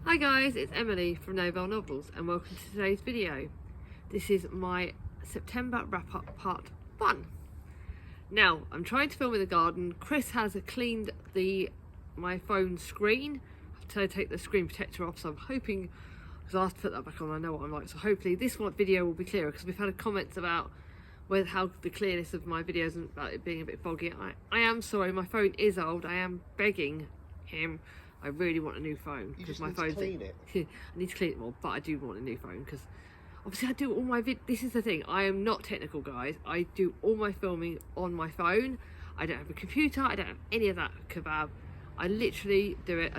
Hi guys, it's Emily from Novel Novels and welcome to today's video. This is my September wrap up part 1. Now, I'm trying to film in the garden. Chris has cleaned my phone screen. I have to take the screen protector off, so I'm hoping, because I have to put that back on, I know what I'm like, so hopefully this video will be clearer, because we've had comments about how the clearness of my videos and about it being a bit foggy. I am sorry, my phone is old. I am begging him. I really want a new phone because my phone's clean it. I need to clean it more, but I do want a new phone because obviously I do all my this is the thing, I am not technical, guys. I do all my filming on my phone. I don't have a computer, I don't have any of that kebab. I literally do it.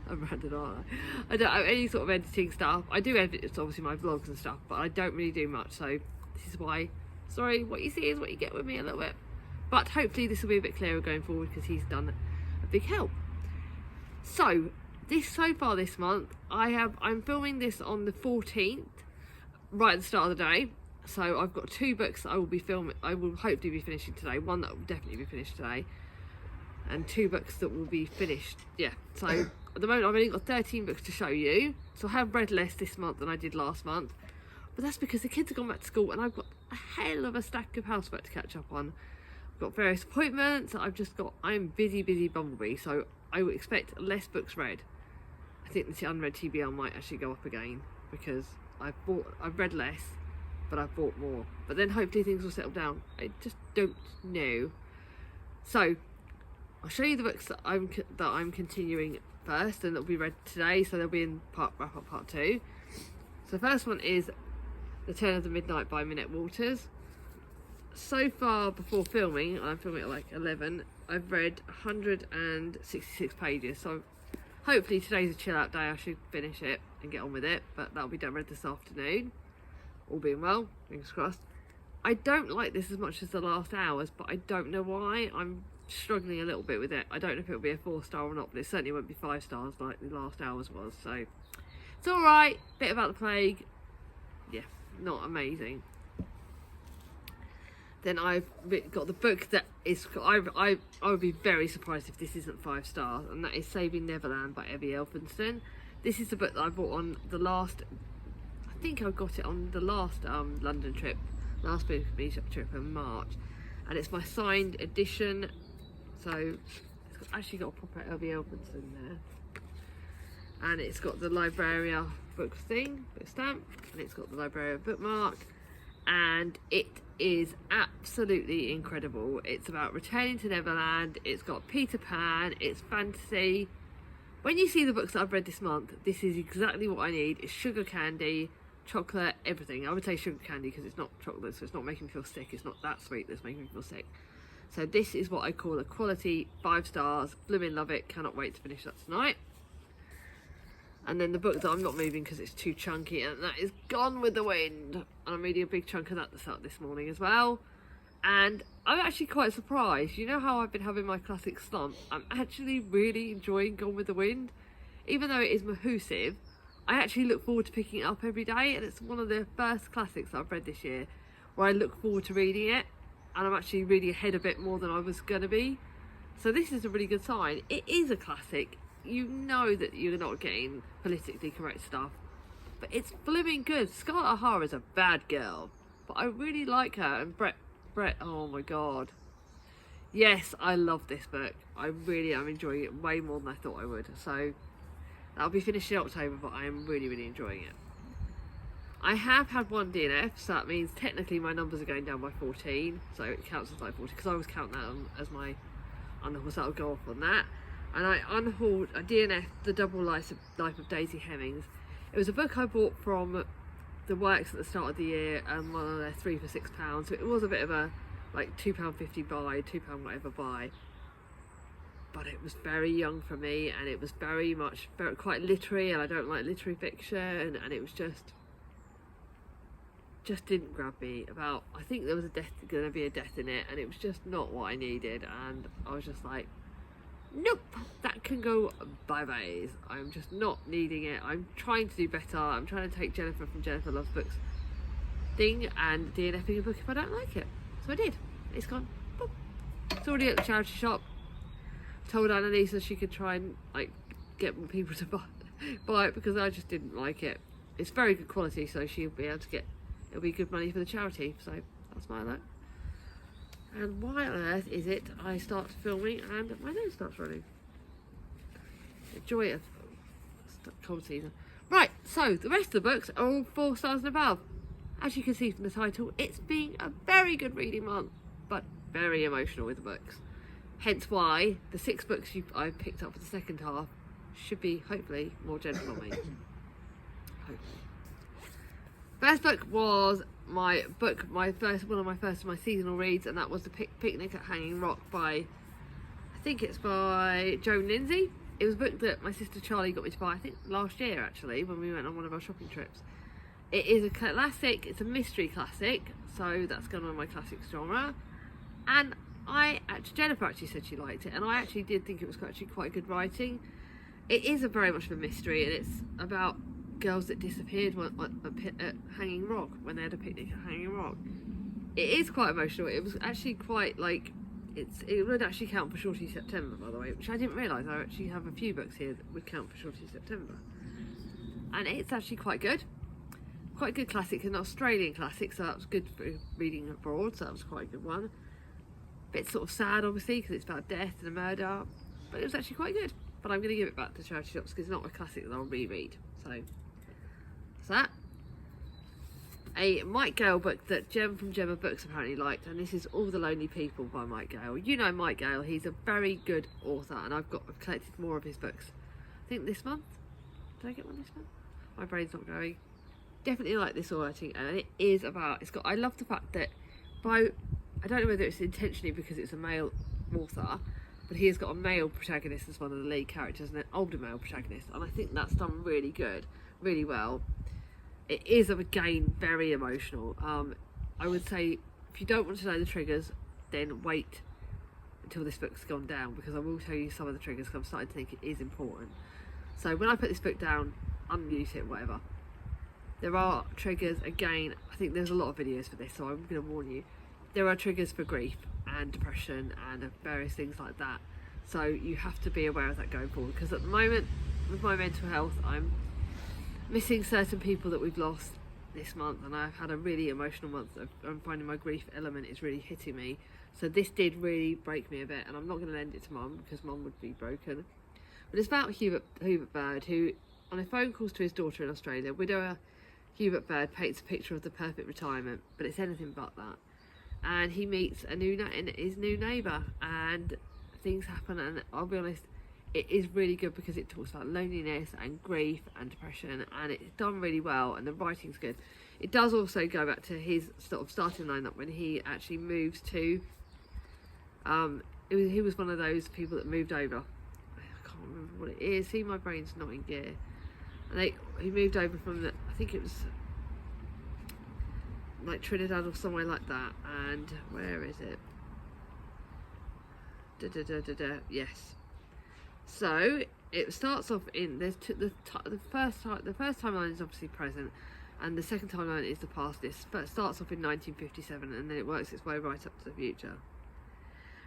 I'm random, aren't I don't have any sort of editing stuff. I do edit, it's obviously my vlogs and stuff, but I don't really do much, so this is why, sorry, what you see is what you get with me a little bit. But hopefully this will be a bit clearer going forward because he's done a big help. So far this month, I'm filming this on the 14th, right at the start of the day. So I've got 2 books I will hopefully be finishing today. One that will definitely be finished today, and 2 books that will be finished. Yeah. So at the moment I've only got 13 books to show you. So I have read less this month than I did last month, but that's because the kids have gone back to school and I've got a hell of a stack of housework to catch up on. I've got various appointments. I'm busy bumblebee. So I would expect less books read. I think the Unread TBR might actually go up again because I've read less, but I've bought more. But then hopefully things will settle down. I just don't know. So I'll show you the books that I'm continuing first, and that'll be read today. So they'll be in wrap up part 2. So the first one is The Turn of the Midnight by Minette Walters. So far before filming, I'm filming at like 11, I've read 166 pages, so hopefully today's a chill out day. I should finish it and get on with it, but that'll be done read this afternoon, all being well, fingers crossed. I don't like this as much as The Last Hours, but I don't know why. I'm struggling a little bit with it. I don't know if it'll be a 4-star or not, but it certainly won't be 5 stars like The Last Hours was, so it's alright. Bit about the plague, yeah, not amazing. Then I've got the book that is, I would be very surprised if this isn't 5 stars, and that is Saving Neverland by Evie Elphinstone. This is the book that I bought on the last, I think I got it on the last London trip, last beach trip in March, and it's my signed edition, so it's actually got a proper Evie Elphinstone there, and it's got the Libraria book stamp, and it's got the Libraria bookmark, and it is absolutely incredible. It's about returning to Neverland. It's got Peter Pan. It's fantasy. When you see the books that I've read this month, this is exactly what I need. It's sugar candy, chocolate, everything. I would say sugar candy because it's not chocolate, so it's not making me feel sick. It's not that sweet that's making me feel sick. So this is what I call a quality 5 stars. Blooming love it. Cannot wait to finish that tonight. And then the book that I'm not moving because it's too chunky, and that is Gone with the Wind. And I'm reading a big chunk of that this morning as well. And I'm actually quite surprised. You know how I've been having my classic slump? I'm actually really enjoying Gone with the Wind. Even though it is mahoosive, I actually look forward to picking it up every day. And it's one of the first classics that I've read this year where I look forward to reading it. And I'm actually reading ahead a bit more than I was going to be. So this is a really good sign. It is a classic. You know that you're not getting politically correct stuff, but it's blooming good. Scarlett O'Hara is a bad girl, but I really like her. And Brett, oh my god, yes, I love this book. I really am enjoying it way more than I thought I would. So that'll be finished in October, but I am really enjoying it. I have had 1 DNF, so that means technically my numbers are going down by 14, so it counts as like 40 because I was counting that as my unhauled, so that'll go off on that. And I unhauled a DNF, The Double Life of Daisy Hemmings. It was a book I bought from the works at the start of the year, and one of their 3 for £6. So it was a bit of a like £2.50 buy, £2 whatever buy. But it was very young for me, and it was very quite literary, and I don't like literary fiction, and it was just didn't grab me. I think there was going to be a death in it, and it was just not what I needed, and I was just like, nope, that can go bye-byes. I'm just not needing it. I'm trying to do better. I'm trying to take Jennifer from Jennifer Loves Books thing and DNFing a book if I don't like it. So I did. It's gone. Boop. It's already at the charity shop. Told Annalisa she could try and like get more people to buy buy it because I just didn't like it. It's very good quality, so she'll be able to get, it'll be good money for the charity, so that's my luck. And why on earth is it I start filming and my nose starts running? The joy of cold season. Right, so the rest of the books are all 4 stars and above. As you can see from the title, it's been a very good reading month, but very emotional with the books. Hence why the 6 books I've picked up for the second half should be, hopefully, more gentle on me. Hopefully. First book was one of my first of my seasonal reads, and that was The Picnic at Hanging Rock by, I think it's by Joan Lindsay. It was a book that my sister Charlie got me to buy, I think last year actually, when we went on one of our shopping trips. It is a classic, it's a mystery classic, so that's going on my classics genre. And Jennifer actually said she liked it, and I actually did think it was actually quite good writing. It is very much of a mystery, and it's about girls that disappeared at Hanging Rock, when they had a picnic at Hanging Rock. It is quite emotional. It was actually quite like, it would actually count for Shorty September, by the way, which I didn't realise. I actually have a few books here that would count for Shorty September. And it's actually quite good. Quite a good classic, an Australian classic, so that was good for reading abroad, so that was quite a good one. Bit sort of sad, obviously, because it's about death and a murder, but it was actually quite good. But I'm going to give it back to charity shops because it's not a classic that I'll reread. So, that's that. A Mike Gale book that Jem from Gemma Books apparently liked, and this is All the Lonely People by Mike Gale. You know Mike Gale, he's a very good author, and I've collected more of his books. I think this month. Did I get one this month? My brain's not going. Definitely like this writing, and it is about, I love the fact that I don't know whether it's intentionally because it's a male author, but he has got a male protagonist as one of the lead characters and an older male protagonist, and I think that's done really good, really well. It is, again, very emotional. I would say if you don't want to know the triggers, then wait until this book's gone down, because I will tell you some of the triggers because I'm starting to think it is important. So when I put this book down, unmute it, whatever. There are triggers, again, I think there's a lot of videos for this, so I'm going to warn you. There are triggers for grief and depression and various things like that. So you have to be aware of that going forward, because at the moment, with my mental health, I'm missing certain people that we've lost this month, and I've had a really emotional month. I'm finding my grief element is really hitting me. So this did really break me a bit, and I'm not going to lend it to Mum because Mum would be broken. But it's about Hubert Bird, who, on a phone call to his daughter in Australia, widower Hubert Bird paints a picture of the perfect retirement, but it's anything but that. And he meets his new neighbour, and things happen, and I'll be honest, it is really good because it talks about loneliness and grief and depression, and it's done really well, and the writing's good. It does also go back to his sort of starting lineup when he actually moves to, he was one of those people that moved over. I can't remember what it is. See, my brain's not in gear. And he moved over from I think it was like Trinidad or somewhere like that. And where is it? Yes. So it starts off in the first timeline is obviously present, and the second timeline is the past. This starts off in 1957, and then it works its way right up to the future.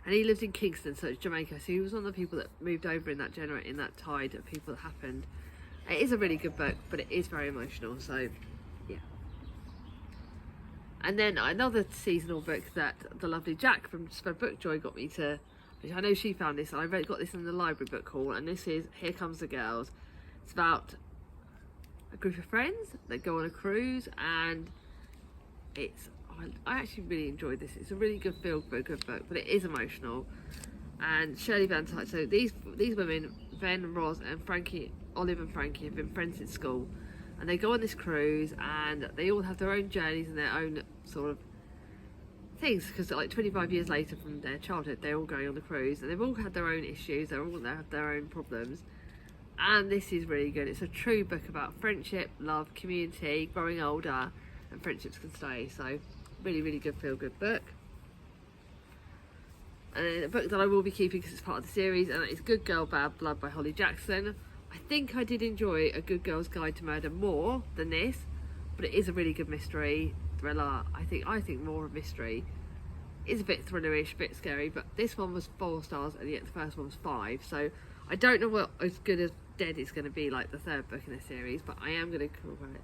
And he lives in Kingston, so it's Jamaica. So he was one of the people that moved over in that tide of people that happened. It is a really good book, but it is very emotional, so yeah. And then another seasonal book that the lovely Jack from Spread Book Joy got me to, which I know she found this, and I got this in the library book haul, and this is Here Comes the Girls. It's about a group of friends that go on a cruise, and I actually really enjoyed this. It's a really good good book, but it is emotional. And Shirley Van Tite, so these women, Ben, Roz and Frankie, Olive and Frankie, have been friends since school, and they go on this cruise, and they all have their own journeys and their own sort of things, because like 25 years later from their childhood, they're all going on the cruise, and they've all had their own issues, they have their own problems, and this is really good. It's a true book about friendship, love, community, growing older, and friendships can stay. So really, really good feel-good book. And a book that I will be keeping because it's part of the series, and that is Good Girl Bad Blood by Holly Jackson. I think I did enjoy A Good Girl's Guide to Murder more than this, but it is a really good mystery thriller. I think more of mystery. It's a bit thrillerish, a bit scary, but this one was 4 stars, and yet the first one was 5. So I don't know what as good as dead it's going to be like the third book in the series, but I am going to cover it.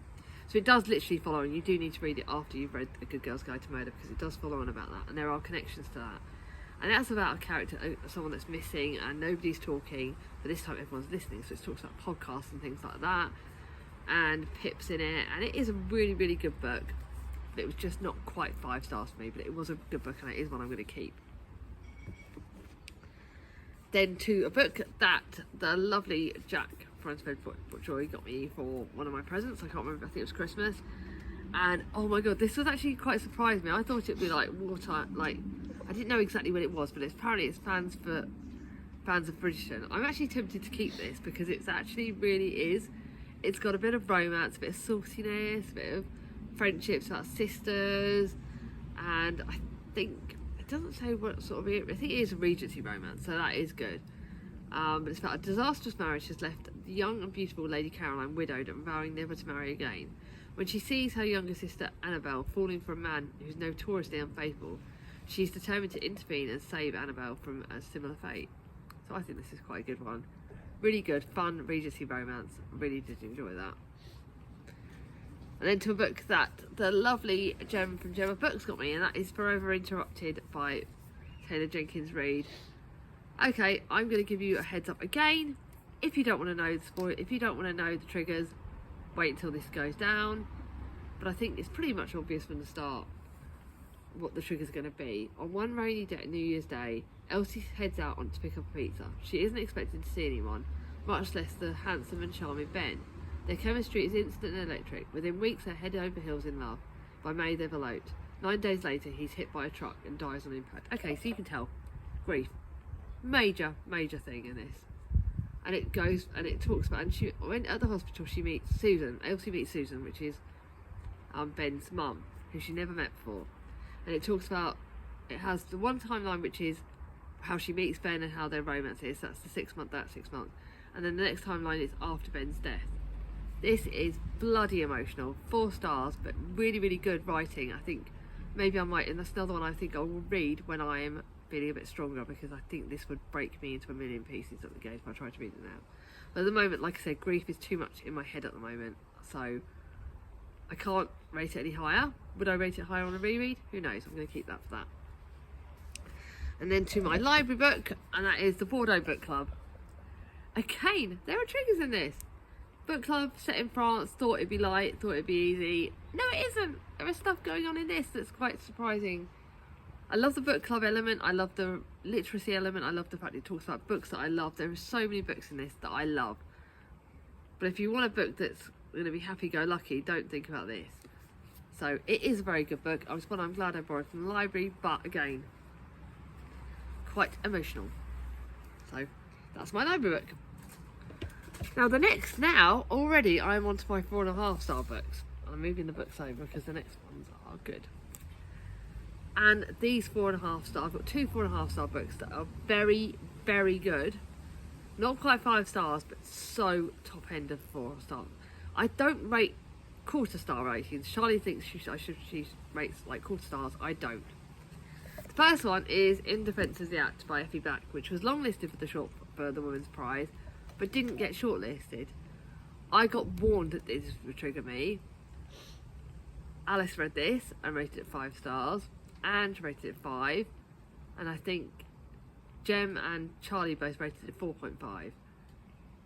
So it does literally follow, and you do need to read it after you've read A Good Girl's Guide to Murder, because it does follow on about that, and there are connections to that. And that's about a character, someone that's missing, and nobody's talking, but this time everyone's listening, so it talks about podcasts and things like that, and Pip's in it, and it is a really, really good book. It was just not quite 5 stars for me, but it was a good book, and it is one I'm going to keep. Then to a book that the lovely Jack Joy got me for one of my presents. I can't remember, I think it was Christmas. And oh my god, this was actually quite surprised me. I thought it'd be like water, like I didn't know exactly what it was, but apparently it's fans of Bridgerton. I'm actually tempted to keep this because it's actually really is. It's got a bit of romance, a bit of sauciness, a bit of friendships about sisters, and I think it doesn't say what sort of. I think it is a Regency romance, so that is good. But it's about a disastrous marriage has left the young and beautiful Lady Caroline widowed and vowing never to marry again. When she sees her younger sister Annabelle falling for a man who's notoriously unfaithful, she's determined to intervene and save Annabelle from a similar fate. So I think this is quite a good one. Really good, fun Regency romance. Really did enjoy that. And then to a book that the lovely Gem from Gemma Books got me, and that is Forever Interrupted by Taylor Jenkins Reid. Okay, I'm going to give you a heads up again. If you don't want to know the spoil, if you don't want to know the triggers, wait until this goes down. But I think it's pretty much obvious from the start what the trigger's going to be. On one rainy day, New Year's Day, Elsie heads out to pick up a pizza. She isn't expecting to see anyone, much less the handsome and charming Ben. Their chemistry is instant and electric. Within weeks, they're head over heels in love. By May, they've eloped. 9 days later, he's hit by a truck and dies on impact. Okay, so you can tell. Grief. Major thing in this. And it goes, and it talks about, and she, when at the hospital, she meets Susan. Elsie meets Susan, which is Ben's mum, who she never met before. And it talks about, it has the one timeline, which is how she meets Ben and how their romance is. That's the 6 month, that's 6 months. And then the next timeline is after Ben's death. This is bloody emotional. 4 stars, but really, really good writing. I think maybe I might, and that's another one I think I will read when I am feeling a bit stronger, because I think this would break me into a million pieces at the game if I tried to read it now. But at the moment, like I said, grief is too much in my head at the moment, so I can't rate it any higher. Would I rate it higher on a reread? Who knows? I'm going to keep that for that. And then to my library book, and that is the Bordeaux Book Club. Again, there are triggers in this. Book club set in France, thought it'd be light, thought it'd be easy. No, it isn't. There is stuff going on in this that's quite surprising. I love the book club element, I love the literacy element, I love the fact it talks about books that I love. There are so many books in this that I love. But if you want a book that's going to be happy-go-lucky, don't think about this. So it is a very good book. I was one I'm glad I borrowed from the library, but again, quite emotional. So that's my library book. Now already I'm on to my 4.5 star books. I'm moving the books over because the next ones are good. And these 4.5 star, I've got 2 4.5 star books that are very, very good. Not quite 5 stars, but so top end of 4 stars. I don't rate quarter star ratings. Charlie thinks she rates like quarter stars. I don't. The first one is In Defence of the Act by Effie Black, which was longlisted for the Women's Prize, but didn't get shortlisted. I got warned that this would trigger me. Alice read this and rated it 5 stars. Ange rated it 5, and I think Jem and Charlie both rated it 4.5,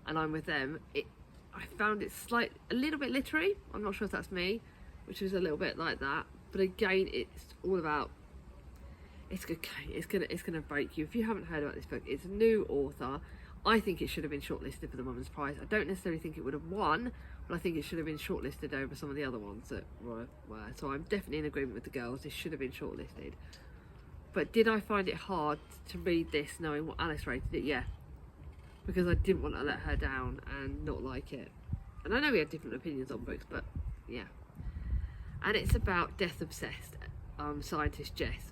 and I'm with them. I found it a little bit literary. I'm not sure if that's me, which was a little bit like that. But again, it's all about. It's gonna break you if you haven't heard about this book. It's a new author. I think it should have been shortlisted for the Women's Prize. I don't necessarily think it would have won, but I think it should have been shortlisted over some of the other ones that were. So I'm definitely in agreement with the girls. This should have been shortlisted. But did I find it hard to read this knowing what Alice rated it? Yeah. Because I didn't want to let her down and not like it. And I know we had different opinions on books, but yeah. And it's about death-obsessed scientist Jess.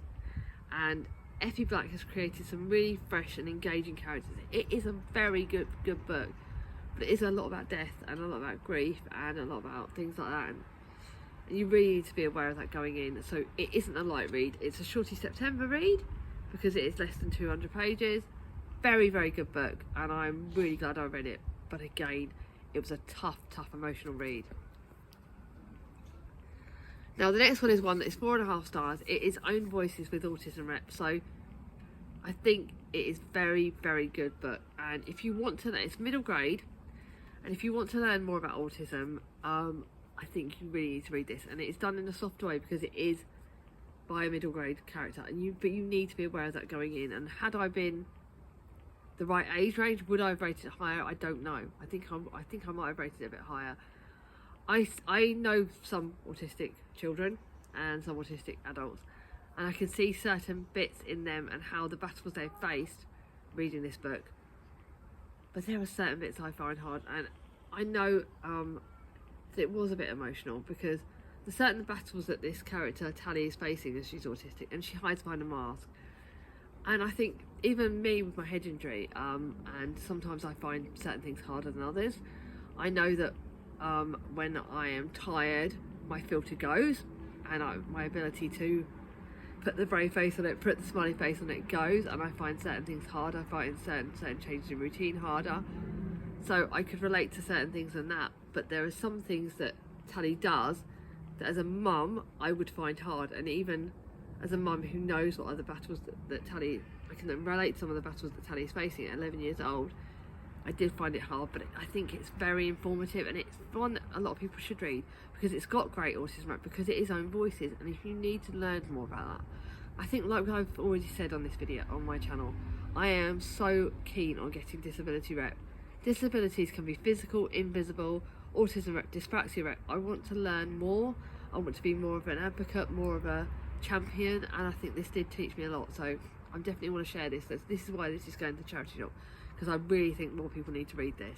And Effie Black has created some really fresh and engaging characters. It is a very good book, but it is a lot about death and a lot about grief and a lot about things like that. And you really need to be aware of that going in. So it isn't a light read. It's a shorty September read because it is less than 200 pages. Very, very good book, and I'm really glad I read it but again, it was a tough emotional read. Now the next one is one that is 4.5 stars. It is Own Voices with Autism Rep, so I think it is very good book. And if you want to, it's middle grade, and if you want to learn more about autism, I think you really need to read this. And it is done in a soft way because it is by a middle grade character, and but you need to be aware of that going in. And had I been the right age range, would I have rated it higher? I don't know. I think I might have rated it a bit higher. I know some autistic children and some autistic adults, and I can see certain bits in them and how the battles they've faced reading this book. But there are certain bits I find hard, and I know that it was a bit emotional because the certain battles that this character Tally is facing as she's autistic, and she hides behind a mask. And I think even me with my head injury, and sometimes I find certain things harder than others. I know that when I am tired, my filter goes, and my ability to put the brave face on it, put the smiley face on it goes, and I find certain things harder. I find certain changes in routine harder. So I could relate to certain things in that, but there are some things that Tally does that as a mum I would find hard, and even as a mum who knows what other battles that Tally, I can relate to some of the battles that Tally is facing at 11 years old. I did find it hard, but I think it's very informative, and it's one that a lot of people should read because it's got great autism rep, because it is Own Voices, and if you need to learn more about that, I think, like I've already said on this video on my channel, I am so keen on getting disability rep. Disabilities can be physical, invisible, autism rep, dyspraxia rep. I want to learn more. I want to be more of an advocate, more of a champion, and I think this did teach me a lot, so I definitely want to share this. This is why this is going to charity shop, because I really think more people need to read this.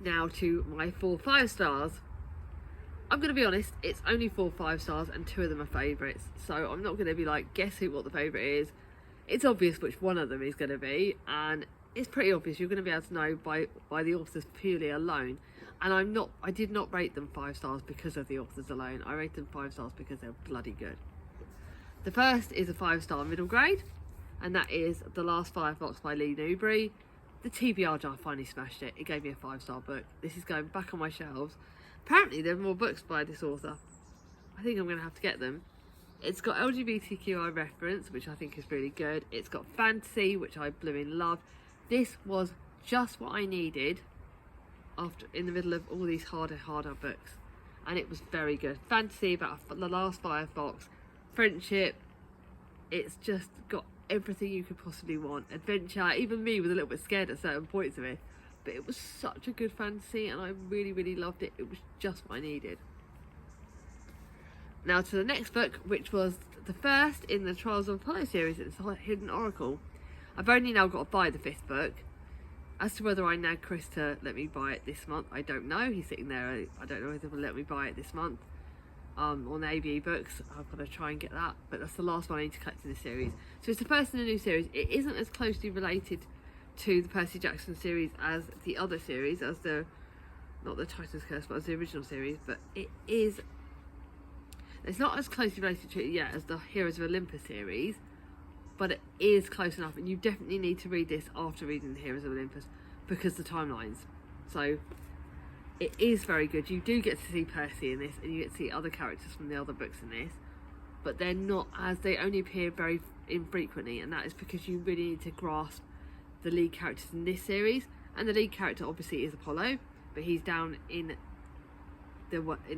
Now to my 4 5 stars. I'm going to be honest, it's only 4 5 stars and 2 of them are favourites, so I'm not going to be like, guess who what the favourite is. It's obvious which one of them is going to be, and it's pretty obvious. You're going to be able to know by the authors purely alone. And I did not rate them 5 stars because of the authors alone. I rate them 5 stars because they're bloody good. The first is a 5-star middle grade, and that is The Last Firefox by Lee Newberry. The TBR jar finally smashed it. It gave me a 5-star book. This is going back on my shelves. Apparently there are more books by this author. I think I'm going to have to get them. It's got LGBTQI reference, which I think is really good. It's got fantasy, which I blew in love. This was just what I needed in the middle of all these harder books, and it was very good. Fantasy about The Last Firefox, friendship. It's just got everything you could possibly want. Adventure. Even me was a little bit scared at certain points of it, but it was such a good fantasy, and I really loved it. It was just what I needed. Now to the next book, which was the first in the Trials of Apollo series. It's Hidden Oracle. I've only now got to buy the 5th book. As to whether I nag Chris to let me buy it this month, I don't know. He's sitting there. I don't know whether he'll let me buy it this month. On ABE books, I've got to try and get that. But that's the last one I need to collect in this series. So it's the first in a new series. It isn't as closely related to the Percy Jackson series as the other series, as not the Titan's Curse, but as the original series. But it is. It's not as closely related to it yet as the Heroes of Olympus series, but it is close enough, and you definitely need to read this after reading the Heroes of Olympus because the timelines. So it is very good. You do get to see Percy in this, and you get to see other characters from the other books in this, but they're not they only appear very infrequently, and that is because you really need to grasp the lead characters in this series. And the lead character obviously is Apollo, but he's down in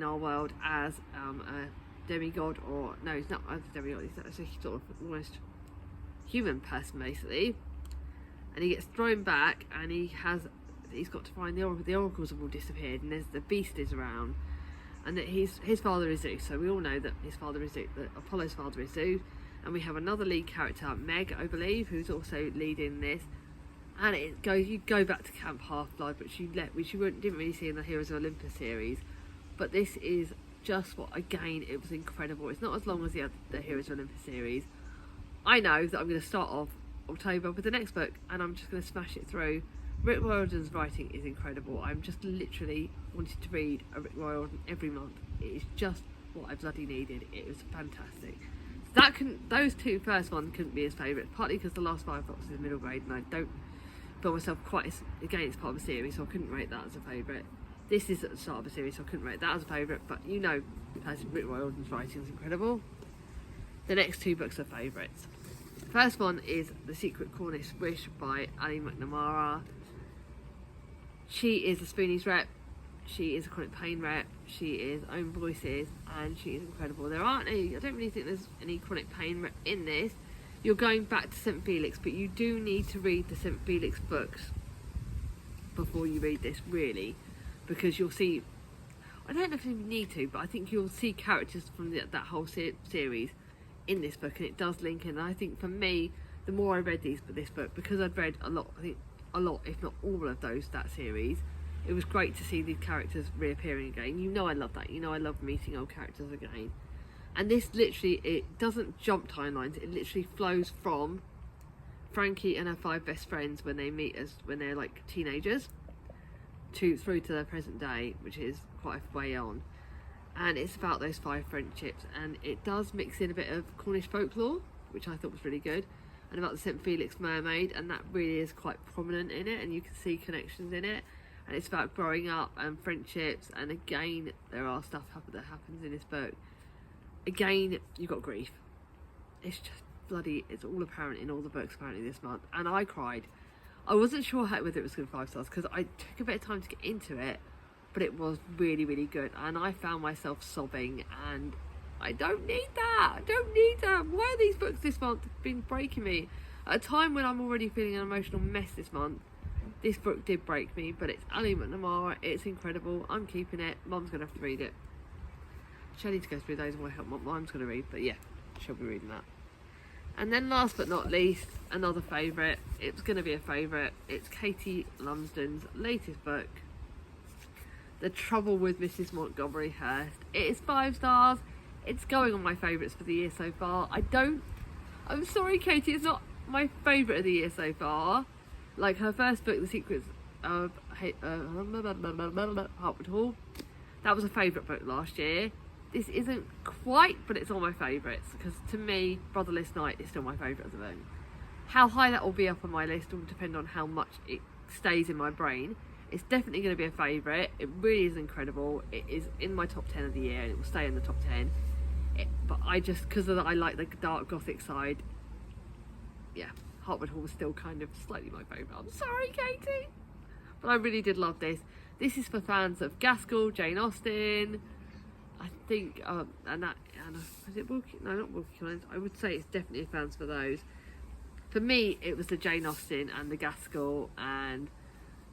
our world as a demigod, or no, he's not as a demigod. He's actually sort of almost human person basically, and he gets thrown back, and he's got to find the oracles have all disappeared, and the beast is around, and that his father is Zeus. So we all know that his father is Zeus, that Apollo's father is Zeus, and we have another lead character, Meg, I believe, who's also leading this. And you go back to Camp Half-Blood, which you didn't really see in the Heroes of Olympus series, but this is just what, again, it was incredible. It's not as long as the Heroes of Olympus series. I know that I'm going to start off October with the next book, and I'm just going to smash it through. Rick Riordan's writing is incredible. I'm just literally wanting to read a Rick Riordan every month. It is just what I bloody needed. It was fantastic. Those two first ones couldn't be his favourites, partly because The Last Firefox is middle grade, and feel myself quite, again, it's part of a series, so I couldn't rate that as a favourite. This is at the start of a series, so I couldn't rate that as a favourite, but you know, Rick Riordan's writing is incredible. The next two books are favourites. The first one is The Secret Cornish Wish by Ali McNamara. She is a Spoonies rep, she is a chronic pain rep, she is Own Voices, and she is incredible. There aren't any, I don't really think there's any chronic pain rep in this. You're going back to St. Felix, but you do need to read the St. Felix books before you read this, really, because you'll see, I don't know if you need to, but I think you'll see characters from that whole series in this book, and it does link in. And I think for me, the more I read this book, because I'd read a lot, I think a lot, if not all of that series, it was great to see these characters reappearing again. You know I love that. You know I love meeting old characters again. And this literally, it doesn't jump timelines. It literally flows from Frankie and her 5 best friends when they meet when they're like teenagers through to their present day, which is quite a way on. And it's about those 5 friendships, and it does mix in a bit of Cornish folklore, which I thought was really good, and about the St. Felix mermaid, and that really is quite prominent in it, and you can see connections in it. And it's about growing up and friendships, and again there are stuff that happens in this book. Again, you've got grief. It's just bloody, it's all apparent in all the books apparently this month, and I cried. I wasn't sure whether it was good 5 stars because I took a bit of time to get into it, but it was really, really good, and I found myself sobbing, and I don't need that. I don't need that. Why are these books this month been breaking me? At a time when I'm already feeling an emotional mess this month, this book did break me, but it's Ali McNamara. It's incredible. I'm keeping it. Mum's going to have to read it. She'll need to go through those and help Mum's going to read, but yeah, she'll be reading that. And then last but not least, another favourite. It's going to be a favourite. It's Katie Lumsden's latest book, The Trouble with Mrs Montgomery Hurst. It is 5 stars. It's going on my favourites for the year so far. I'm sorry, Katie, it's not my favourite of the year so far. Like her first book, The Secrets of Hartwood Hall, that was a favourite book last year. This isn't quite, but it's on my favourites, because to me, Brotherless Night is still my favourite of the book. How high that will be up on my list will depend on how much it stays in my brain. It's definitely going to be a favourite. It really is incredible. It is in my top 10 of the year, and it will stay in the top 10. But I just, because I like the dark gothic side, yeah, Hartwood Hall was still kind of slightly my favourite. I'm sorry, Katie, but I really did love this. This is for fans of Gaskell, Jane Austen, I think, is it Wilkie? No, not Wilkie Collins. I would say it's definitely fans for those. For me, it was the Jane Austen and the Gaskell and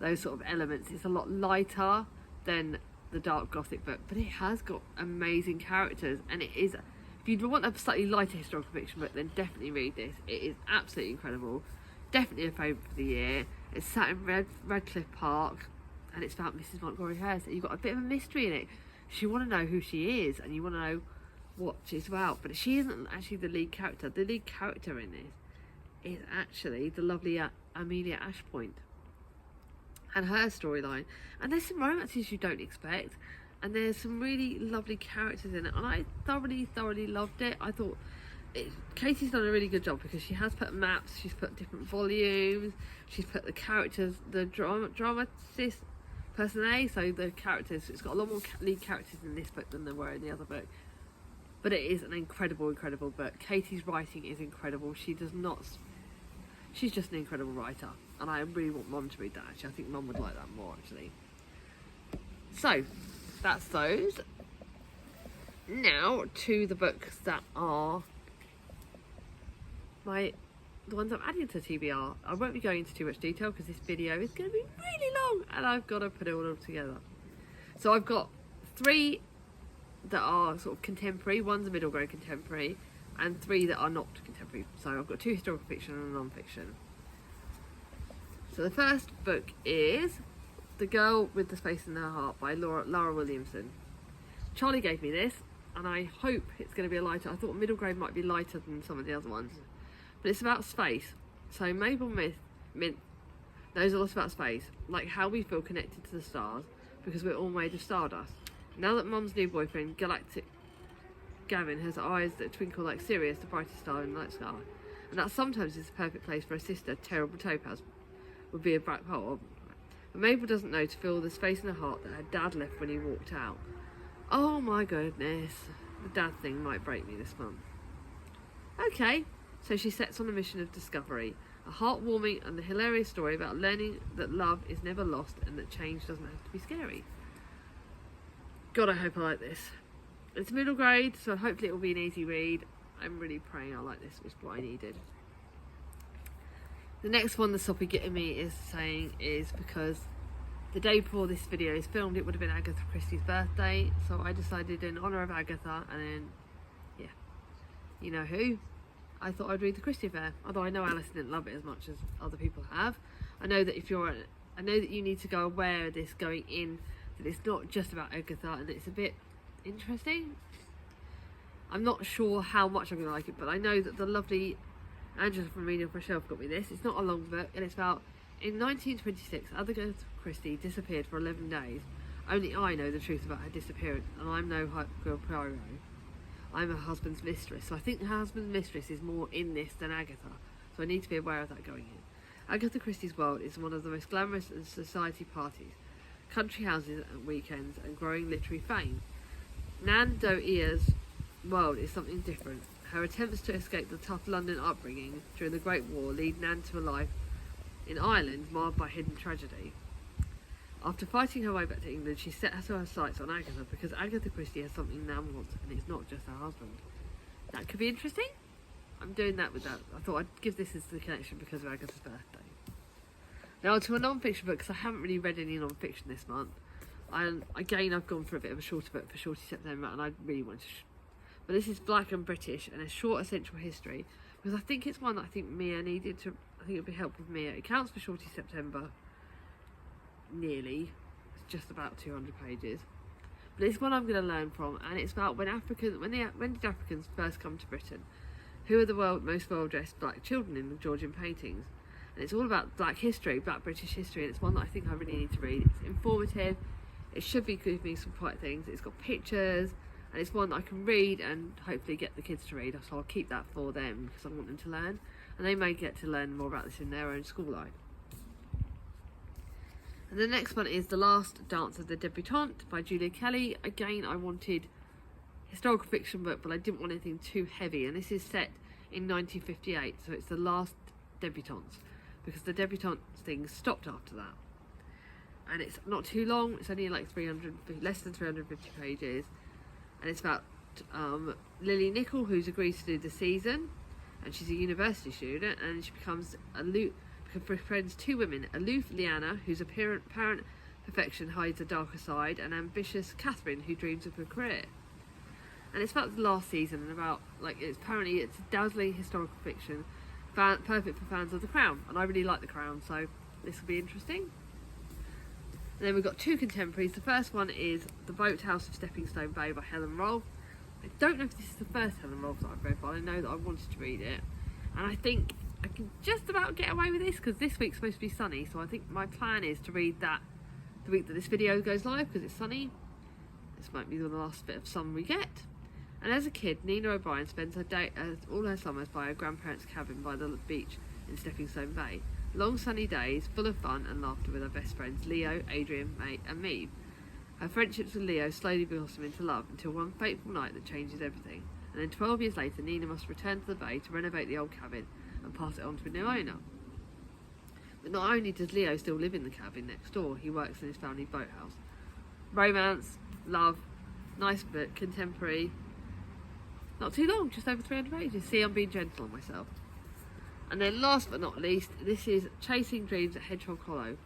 those sort of elements. It's a lot lighter than the dark gothic book, but it has got amazing characters, and it is, if you want a slightly lighter historical fiction book, then definitely read this. It is absolutely incredible. Definitely a favourite for the year. It's set in Redcliffe Park, and it's about Mrs Montgomery Hurst. You've got a bit of a mystery in it. You want to know who she is, and you want to know what she's about, but she isn't actually the lead character. The lead character in this is actually the lovely Amelia Ashpoint and her storyline, and there's some romances you don't expect, and there's some really lovely characters in it, and I thoroughly loved it. I thought Katie's done a really good job, because she has put maps, she's put different volumes, she's put the characters, the dramatist person A, so the characters, it's got a lot more lead characters in this book than there were in the other book, but it is an incredible book. Katie's writing is incredible. She's just an incredible writer, and I really want Mum to read that. Actually, I think Mum would like that more, actually. So that's those. Now to the books that are the ones I'm adding to TBR. I won't be going into too much detail because this video is going to be really long, and I've got to put it all together. So I've got 3 that are sort of contemporary, one's a middle grade contemporary, and 3 that are not contemporary. So I've got 2 historical fiction and a non-fiction. So the first book is The Girl with the Space in Her Heart by Lara Williamson. Charlie gave me this, and I hope it's going to be a lighter. I thought middle grade might be lighter than some of the other ones, but it's about space. So Mabel Mint knows a lot about space, like how we feel connected to the stars, because we're all made of stardust. Now that Mum's new boyfriend, Galactic Gavin, has eyes that twinkle like Sirius, the brightest star in the night sky, and that sometimes is the perfect place for a sister, Terrible Topaz, would be a black hole. But Mabel doesn't know to feel the space in her heart that her dad left when he walked out. Oh my goodness, the dad thing might break me this month. Okay, so she sets on a mission of discovery, a heartwarming and hilarious story about learning that love is never lost and that change doesn't have to be scary. God, I hope I like this. It's middle grade, so hopefully it will be an easy read. I'm really praying I like this, which is what I needed. The next one the soppy getting me is saying is because the day before this video is filmed, it would have been Agatha Christie's birthday, so I decided in honour of Agatha, and then, yeah, you know who, I thought I'd read the Christie Affair, although I know Alice didn't love it as much as other people have. I know that you need to go aware of this going in, that it's not just about Agatha, and it's a bit interesting. I'm not sure how much I'm going to like it, but I know that the lovely Angela from Reading Off My Shelf got me this. It's not a long book, and it's about, in 1926, Agatha Christie disappeared for 11 days. Only I know the truth about her disappearance, and I'm no girl pyro. I'm her husband's mistress, so I think her husband's mistress is more in this than Agatha, so I need to be aware of that going in. Agatha Christie's world is one of the most glamorous and society parties, country houses and weekends, and growing literary fame. Nan Doe's world is something different. Her attempts to escape the tough London upbringing during the Great War lead Nan to a life in Ireland marred by hidden tragedy. After fighting her way back to England, she set her sights on Agatha because Agatha Christie has something Nan wants, and it's not just her husband. That could be interesting. I'm doing that with that. I thought I'd give this as the connection because of Agatha's birthday. Now to a non-fiction book, because I haven't really read any non-fiction this month. And again, I've gone for a bit of a shorter book for Shorty September, and I really want to. But this is Black and British, and a short essential history, because I think it's one that I think Mia needed to. I think it would be helpful for Mia. It counts for Shorty September. Nearly. It's just about 200 pages. But it's one I'm going to learn from, and it's about when did Africans first come to Britain? Who are the most well-dressed black children in the Georgian paintings? And it's all about black history, black British history, and it's one that I think I really need to read. It's informative. It should be giving me some quite things. It's got pictures, and it's one that I can read and hopefully get the kids to read. So I'll keep that for them because I want them to learn, and they may get to learn more about this in their own school life. And the next one is The Last Dance of the Debutante by Julia Kelly. Again, I wanted historical fiction book, but I didn't want anything too heavy, and this is set in 1958, so it's The Last Debutantes, because the debutante thing stopped after that. And it's not too long, it's only like less than 350 pages, and it's about Lily Nicol, who's agreed to do the season, and she's a university student, and she befriends two women, aloof Leanna, whose apparent perfection hides a darker side, and ambitious Catherine, who dreams of a career. And it's about the last season, and about, it's dazzling historical fiction, perfect for fans of The Crown, and I really like The Crown, so this will be interesting. And then we've got two contemporaries. The first one is The Boathouse of Steppingstone Bay by Helen Rolfe. I don't know if this is the first Helen Rolfe that I've read, but I know that I wanted to read it, and I think I can just about get away with this because this week's supposed to be sunny, so I think my plan is to read that the week that this video goes live because it's sunny. This might be the last bit of sun we get. And as a kid, Nina O'Brien spends all her summers by her grandparents' cabin by the beach in Steppingstone Bay. Long sunny days, full of fun and laughter with her best friends Leo, Adrian, May and Maeve. Her friendships with Leo slowly blossom into love until one fateful night that changes everything. And then 12 years later, Nina must return to the bay to renovate the old cabin and pass it on to a new owner. But not only does Leo still live in the cabin next door, he works in his family boathouse. Romance, love, nice book, contemporary, not too long, just over 300 pages. See, I'm being gentle on myself. And then last but not least, this is Chasing Dreams at Hedgehog Hollow.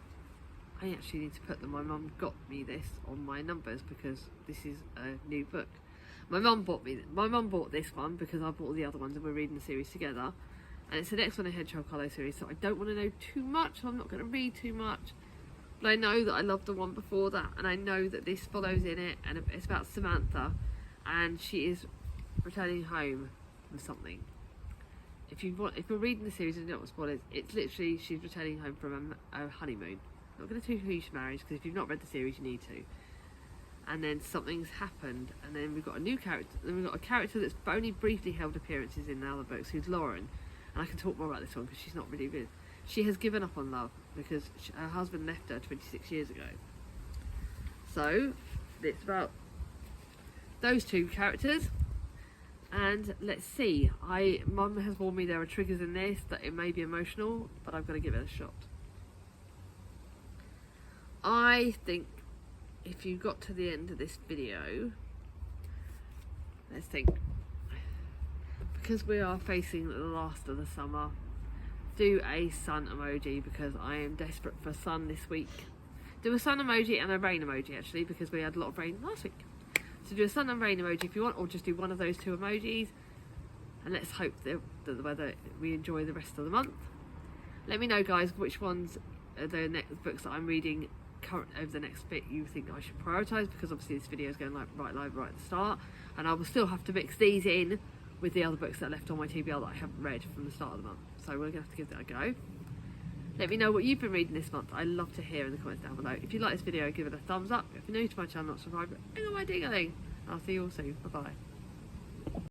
I actually need to put them, my mum got me this on my numbers because this is a new book. My mum bought this one because I bought all the other ones and we're reading the series together. And it's the next one in Hedgehog Hollow series, so I don't want to know too much, so I'm not going to read too much. But I know that I loved the one before that, and I know that this follows in it, and it's about Samantha, and she is returning home with something. If you're reading the series and you don't want to spoil it, it's literally she's returning home from a honeymoon. I'm not going to tell you who she's married because if you've not read the series, you need to. And then something's happened, and then we've got a new character. Then we've got a character that's only briefly held appearances in the other books, who's Lauren. And I can talk more about this one because she's not really good. She has given up on love, because her husband left her 26 years ago. So it's about those two characters, and let's see. Mum has warned me there are triggers in this that it may be emotional, but I've got to give it a shot. I think if you got to the end of this video, let's think, because we are facing the last of the summer, do a sun emoji, because I am desperate for sun this week. Do a sun emoji and a rain emoji, actually, because we had a lot of rain last week. So do a sun and rain emoji if you want, or just do one of those two emojis, and let's hope that the weather, we enjoy the rest of the month. Let me know, guys, which ones are the next books that I'm reading over the next bit you think I should prioritise, because obviously this video is going right live right at the start, and I will still have to mix these in with the other books that are left on my TBR that I haven't read from the start of the month. So we're going to have to give that a go. Let me know what you've been reading this month. I love to hear in the comments down below. If you like this video, give it a thumbs up. If you're new to my channel, not subscribed, ding on my ding-a-ling. I'll see you all soon. Bye bye.